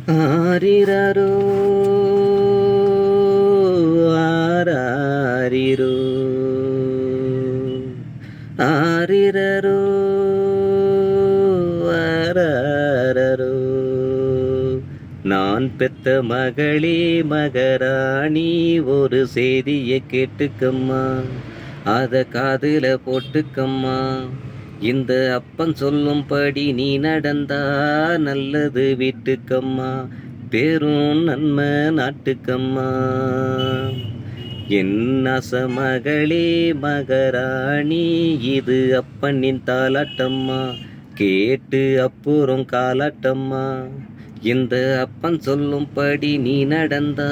ஆரிரரோ ஆராரிரோ ஆரிரரோ ஆராரரோ. நான் பெத்த மகளே மகராணி, ஒரு செய்தியை கேட்டுக்கம்மா, அத காதுல போட்டுக்கம்மா. இந்த அப்பன் சொல்லும்படி நீ நடந்தா நல்லது வீட்டுக்கம்மா, பேரும் நன்மை நாட்டுக்கம்மா. என் மகளே மகராணி, இது அப்பனின் தாலாட்டம்மா, கேட்டு அப்புறம் காலாட்டம்மா. இந்த அப்பன் சொல்லும்படி நீ நடந்தா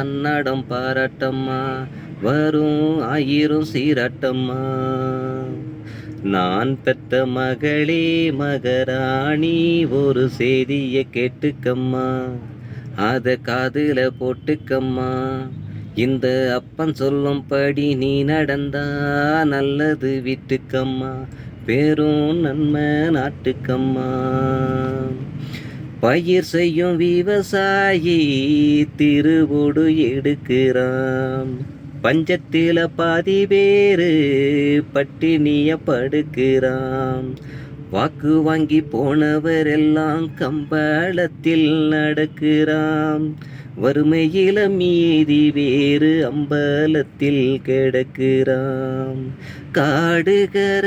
அன்னாடம் பாராட்டம்மா, வரும் 1000 சீராட்டம்மா. நான் பெத்த மகளே மகராணி, ஒரு செய்தியை கேட்டுக்கம்மா, அத காதுல போட்டுக்கம்மா. இந்த அப்பன் சொல்லும்படி நீ நடந்தா நல்லது வீட்டுக்கம்மா, பேரும் நன்மை நாட்டுக்கம்மா. பயிர் செய்யும் விவசாயி திருவோடு எடுக்கிறான், பஞ்சத்தில பாதி பேரு பட்டினிய படுக்கிறான். வாக்கு வாங்கி போனவரெல்லாம் கம்பளத்தில் நடக்கிறான், வறுமையில மீதி வேறு அம்பலத்தில் கிடக்கிறான். காடுகர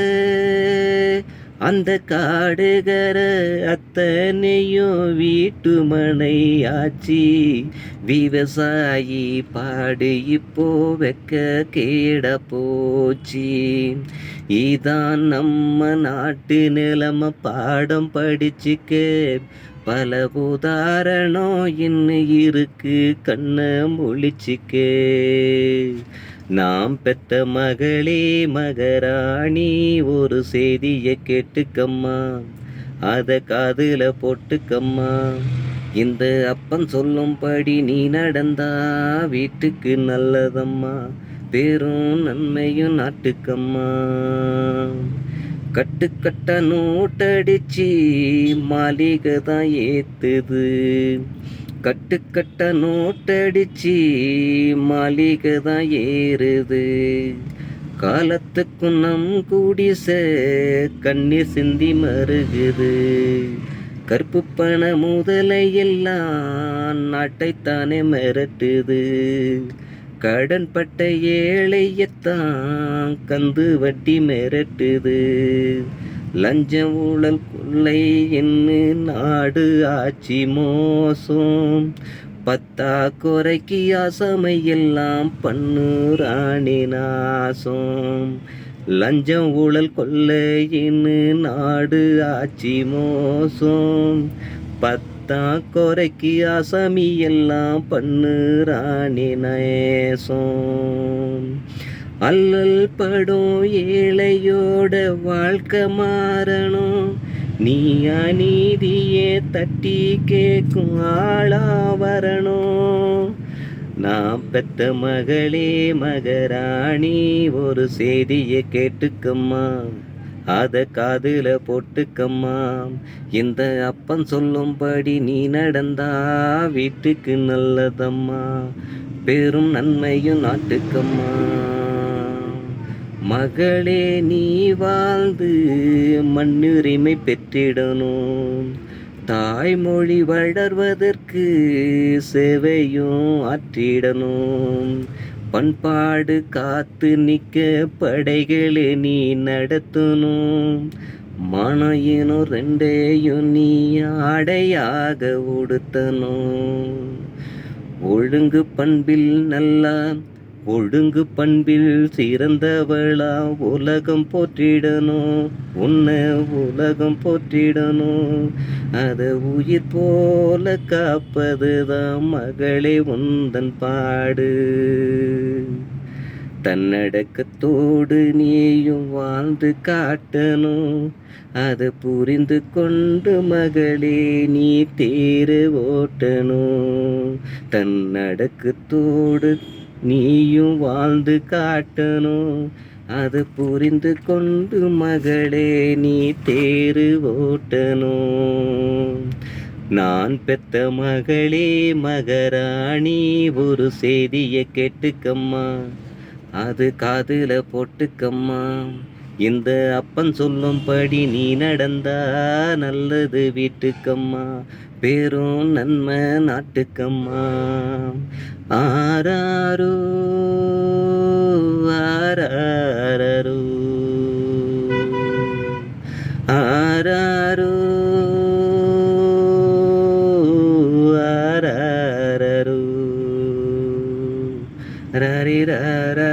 அந்த காடுகர அத்தனையும் வீட்டு மனை ஆச்சி, விவசாயி பாடு இப்போ வெக்க கேட போச்சு. இதான் நம்ம நாட்டு நிலைமை, பாடம் படிச்சுக்க பல உதாரணம் இன்னும் இருக்கு, கண்ண முழிச்சுக்கே. நாம் பெத்த மகளே மகராணி, ஒரு செய்தியை கேட்டுக்கம்மா, அத காதுல போட்டுக்கம்மா. இந்த அப்பன் சொல்லும்படி நீ நடந்தா வீட்டுக்கு நல்லதம்மா, பேரும் நன்மையும் நாட்டுக்கம்மா. கட்டுக்கட்ட நோட்டடிச்சு மாளிகை தான் ஏத்துது, கட்டுக்கட்ட நோட்டடிச்சு மாளிகை தான் ஏறுது. காலத்துக்கும் நம் குடிச கண்ணீர் சிந்தி மருகுது. கருப்பு பண முதலை எல்லாம் நாட்டைத்தானே மிரட்டுது. கடன் பட்ட ஏழையத்தான் கந்து வட்டி மிரட்டுது. லஞ்சம் ஊழல் கொள்ளை என்று நாடு ஆட்சி மோசம், பத்தா குறைக்கு ஆசமை எல்லாம் பண்ணுறாணி நாசம். லஞ்சம் ஊழல் கொள்ளை என்று நாடு ஆட்சி மோசம், பத்தா குறைக்கு ஆசாமி எல்லாம் பண்ணுறாணி நேசம். அல்லல் படும் ஏழையோட வாழ்க்கை மாறணும், நீ அநீதியே தட்டி கேட்கும் ஆளா வரணும். நான் பெத்த மகளே மகராணி, ஒரு செய்தியை கேட்டுக்கம்மா, அத காதுல போட்டுக்கம்மா. இந்த அப்பன் சொல்லும்படி நீ நடந்தா வீட்டுக்கு நல்லதம்மா, பெரும் நன்மையும் நாட்டுக்கம்மா. மகளே நீ வாழ்ந்து மண்ணுரிமை பெற்றிடணும், தாய்மொழி வளர்வதற்கு சேவையும் ஆற்றிடணும். பண்பாடு காத்து நிற்க படைகளை நீ நடத்தணும், மனையினும் ரெண்டையும் நீ ஆடையாக உடுத்தணும். ஒழுங்கு பண்பில் நல்லா ஒழுங்கு பண்பில் சிறந்தவளா உலகம் போற்றிடணும், உன்னை உலகம் போற்றிடணும். அதை உயிர் போல காப்பதுதான் மகளே உந்தன் பாடு. தன்னடக்கத்தோடு நீயும் வாழ்ந்து காட்டணும், அதை புரிந்து கொண்டு மகளே நீ தேர் ஓட்டணும். தன்னடக்கத்தோடு நீயும் வாழ்ந்து காட்டணும், அதை புரிந்து கொண்டு மகளே நீ தேர் ஓட்டணும். நான் பெத்த மகளே மகராணி ஒரு செய்திய கேட்டுக்கம்மா, அது காதுல போட்டுக்கம்மா. இந்த அப்பன் சொல்லும்படி நீ நடந்தா நல்லது வீட்டுக்கம்மா, பேரும் நன்மை நாட்டுக்கம்மா. ஆராரோ ஆராரோ ஆராரோ ஆராரோ ரரிராராரோ